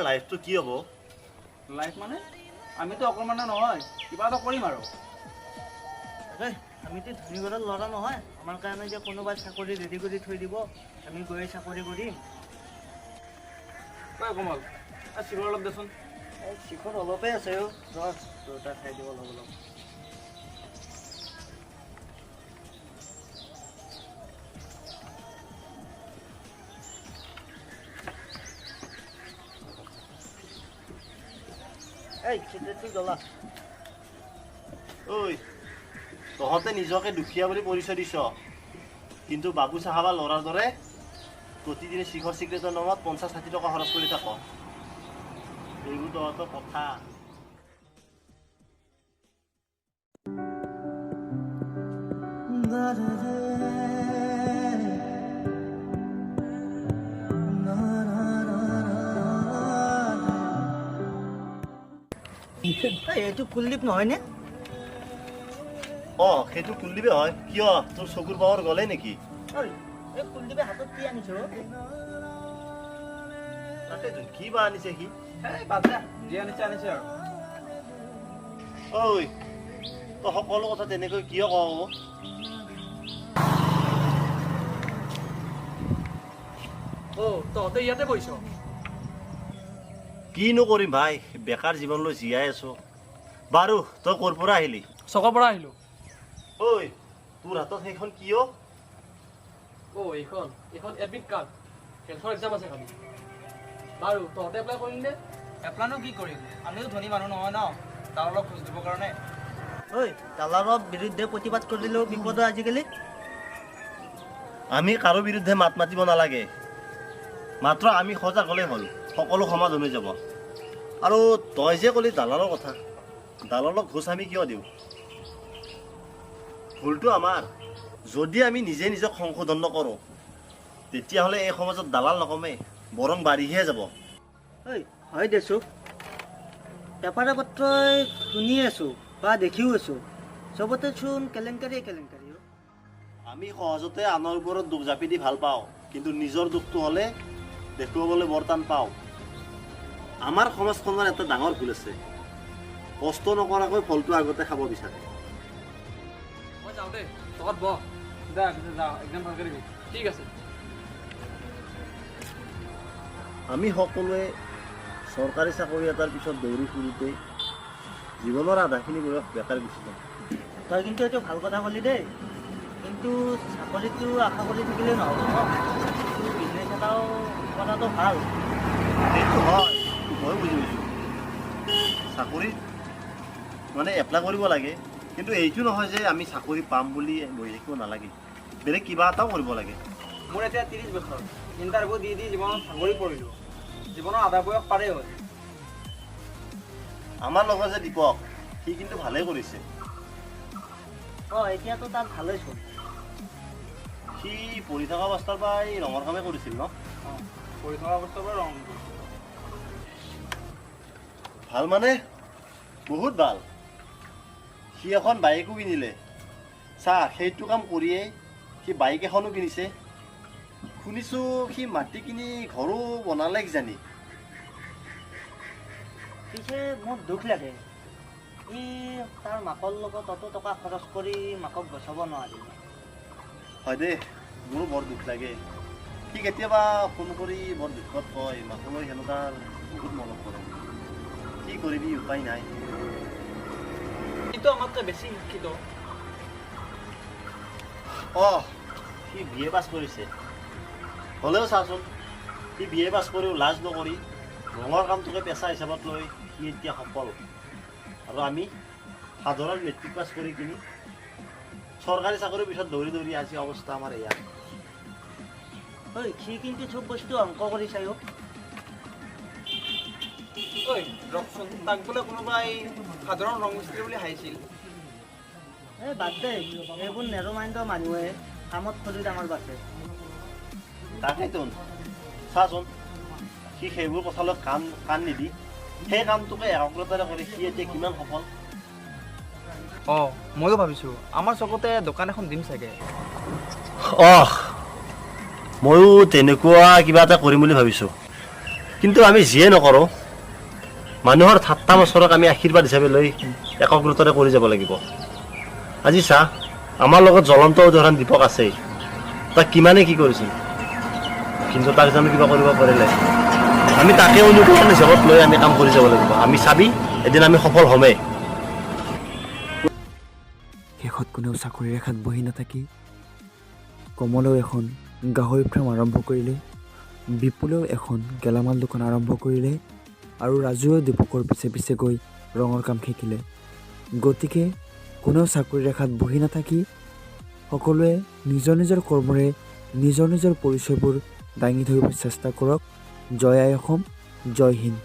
লাইফটো কি হ'ব? লাইফ মানে আমিতো অকণমানে নহয়, কিবা এটা কৰিম আৰু। আমিতো ধনী ঘৰৰ ল'ৰা নহয়, আমাৰ কাৰণে যে কোনোবাই চাকৰি ৰেডি কৰি থৈ দিব, আমি গৈ চাকৰি কৰিম। কোমল শিখৰ অলপ দেচোন। শিখৰ অলপেই আছে দুটা খাই দিব অলপ অলপ। জ্বলা। ঐ তহঁতে নিজকে দুখীয়া বুলি পৰিচয় দিছ, কিন্তু বাবু চাহাবা ল'ৰাৰ দৰে প্ৰতিদিনে শিখৰ চিক্ৰেটৰ নামত 50-60 টকা খৰচ কৰি থাক। এইবোৰ তহঁতৰ কথা। এইটো কুলদীপ নহয়নে? সেইটো কুলদীপে হয়। কিয় তোৰ চকুৰ পাৱাৰ গ'লে নেকি? এই কুলদীপে হাতত কি আনিছ? তাকেতো কি বা আনিছে সি? যি আনিছে আনিছে আৰু। ঐ তই সকলো কথা তেনেকৈ কিয় কওঁ? তহঁতে ইয়াতে বহিছ? কিনো কৰিম ভাই, বেকাৰ জীৱনলৈ জীয়াই আছো। বাৰু তই ক'ৰ পৰা আহিলি? চকৰ পৰা আহিলো। ঐ তোৰ হাতত সেইখন কিয়? এইখন এডমিট কাৰ্ড, হেল্থৰ এক্সাম আছে খালি। বাৰু তহঁতে এপ্লাই কৰিম দে। এপ্লাইনো কি কৰিম, আমিও ধনী মানুহ নহয় ন, তাৰ অলপ খোজ দিবৰ কাৰণে। দালালৰ বিৰুদ্ধে প্ৰতিবাদ কৰিলেও বিপদ আজিকালি। আমি কাৰো বিৰুদ্ধে মাত মাতিব নালাগে, মাত্ৰ আমি সজাগ হ'লেই হ'ল, সকলো সমাধান হৈ যাব। আৰু তই যে ক'লি দালালৰ কথা, দালালক ঘোচ আমি কিয় দিওঁ? ভুলটো আমাৰ। যদি আমি নিজে নিজক সংশোধন নকৰোঁ, তেতিয়াহ'লে এই সমাজত দালাল নকমে, বৰং বাঢ়িহে যাব। হয় দেছো, পেপাৰে পত্ৰই শুনি আছো বা দেখিও আছো, চবতে চোন কেলেংকাৰী। আমি সহজতে আনৰ ওপৰত দুখ জাপি দি ভাল পাওঁ, কিন্তু নিজৰ দুখটো হ'লে দেখুৱাবলৈ বৰ টান পাওঁ। আমাৰ সমাজখনৰ এটা ডাঙৰ ভুল আছে, কষ্ট নকৰাকৈ ফলটো আগতে খাব বিচাৰে। মই যাওঁ দেই, তহঁত বহ। যা একদম ভালকৈ দিবি। ঠিক আছে। আমি সকলোৱে চৰকাৰী চাকৰি এটাৰ পিছত দৌৰি ফুৰোঁতে জীৱনৰ আধাখিনি বয়স বেকাৰ গুচি যাওঁ। তই কিন্তু এইটো ভাল কথা ক'লি দেই, কিন্তু চাকৰিটো আশা কৰি থাকিলে নহ'ব ন, বিজনেছ এটাও কৰাটো ভাল। সেইটো হয়, ময়ো বুজি পাইছোঁ। চাকৰিত মানে এপ্লাই কৰিব লাগে, কিন্তু এইটো নহয় যে আমি চাকৰি পাম বুলি বহি থাকিব নালাগে, বেলেগ কিবা এটাও কৰিব লাগে। মোৰ এতিয়া 30 বছৰ, ইণ্টাৰভিউ দি জীৱনত চাকৰি কৰিলোঁ, জীৱনৰ আধা বয়স পাৰে হ'ল। আমাৰ লগত যে দীপক, সি কিন্তু ভালেই কৰিছে। এতিয়াতো তাত ভালেই চোন। সি পঢ়ি থকা অৱস্থাৰ পৰাই ৰঙৰ কামে কৰিছিল ন? পঢ়ি থকা অৱস্থাৰ পৰা ৰং ভাল মানে বহুত ভাল। সি এখন বাইকো কিনিলে। চা, সেইটো কাম কৰিয়েই সি বাইক এখনো কিনিছে। শুনিছোঁ সি মাটি কিনি ঘৰো বনালে কিজানি। পিছে মোৰ দুখ লাগে, ই তাৰ মাকৰ লগত অত টকা খৰচ কৰি মাকক বচাব নোৱাৰিলে। হয় দেই, মোৰো বৰ দুখ লাগে। সি কেতিয়াবা ফোন কৰি বৰ দুখত কয়, মাকলৈ সেনেকুৱা বহুত মনত পৰে। কি কৰিবি, উপায় নাই। সিটো আমাতকৈ বেছি শিক্ষিত। সি BA পাছ কৰিছে। হ'লেও চাচোন, সি BA পাছ কৰিও লাজ নকৰি ৰঙৰ কামটোকে পেচা হিচাপত লৈ সি এতিয়া সফল। আৰু আমি সাধাৰণ মেট্ৰিক পাছ কৰি কিনি চৰকাৰী চাকৰিৰ পিছত দৌৰি দৌৰি আজি অৱস্থা আমাৰ এয়া। সি কিন্তু চব বস্তু অংক কৰি চায়ো। ৰকচোন, তাক বোলে কোনোবাই সাধাৰণ ৰং মিস্ত্ৰী বুলি হাঁহিছিল। বাদ দে, এইবোৰ নেৰো মাইণ্ডৰ মানুহে কামত খৰি ডাঙৰ বাছে। তাকেইতো চাচোন, সি সেইবোৰ কথালৈ কাণ নিদি সেই কামটোকে একাগ্ৰতাৰে কৰি সি এতিয়া কিমান সফল। ময়ো ভাবিছোঁ আমাৰ চকতে দোকান এখন দিম চাগে। ময়ো তেনেকুৱা কিবা এটা কৰিম বুলি ভাবিছোঁ। কিন্তু আমি যিয়ে নকৰোঁ মানুহৰ ঠাট্টা মস্কৰক আমি আশীৰ্বাদ হিচাপে লৈ একগ্ৰতাৰে কৰি যাব লাগিব। আজি চা, আমাৰ লগত জ্বলন্ত উদাহৰণ দীপক আছেই। তাক কিমানে কি কৰিছিল, কিন্তু তাক জানো কিবা কৰিব পাৰিলে? আমি তাকে অনুকৰণ হিচাপত লৈ আমি কাম কৰি যাব লাগিব। আমি চাবি এদিন আমি সফল হ'মেই। শেষত কোনেও চাকৰি ৰেখাত বহি নাথাকি কমলেও এখন গাহৰি ফাৰ্ম আৰম্ভ কৰিলে, বিপুলেও এখন গেলামাল দোকান আৰম্ভ কৰিলে আৰু ৰাজুৱেও দীপকৰ পিছে পিছে গৈ ৰঙৰ কাম শিকিলে। গতিকে কোনেও চাকৰি ৰেখাত বহি নাথাকি সকলোৱে নিজৰ নিজৰ কৰ্মৰে নিজৰ নিজৰ পৰিচয়বোৰ দাঙি ধৰিব চেষ্টা কৰক। জয় আই অসম, জয় হিন্দ।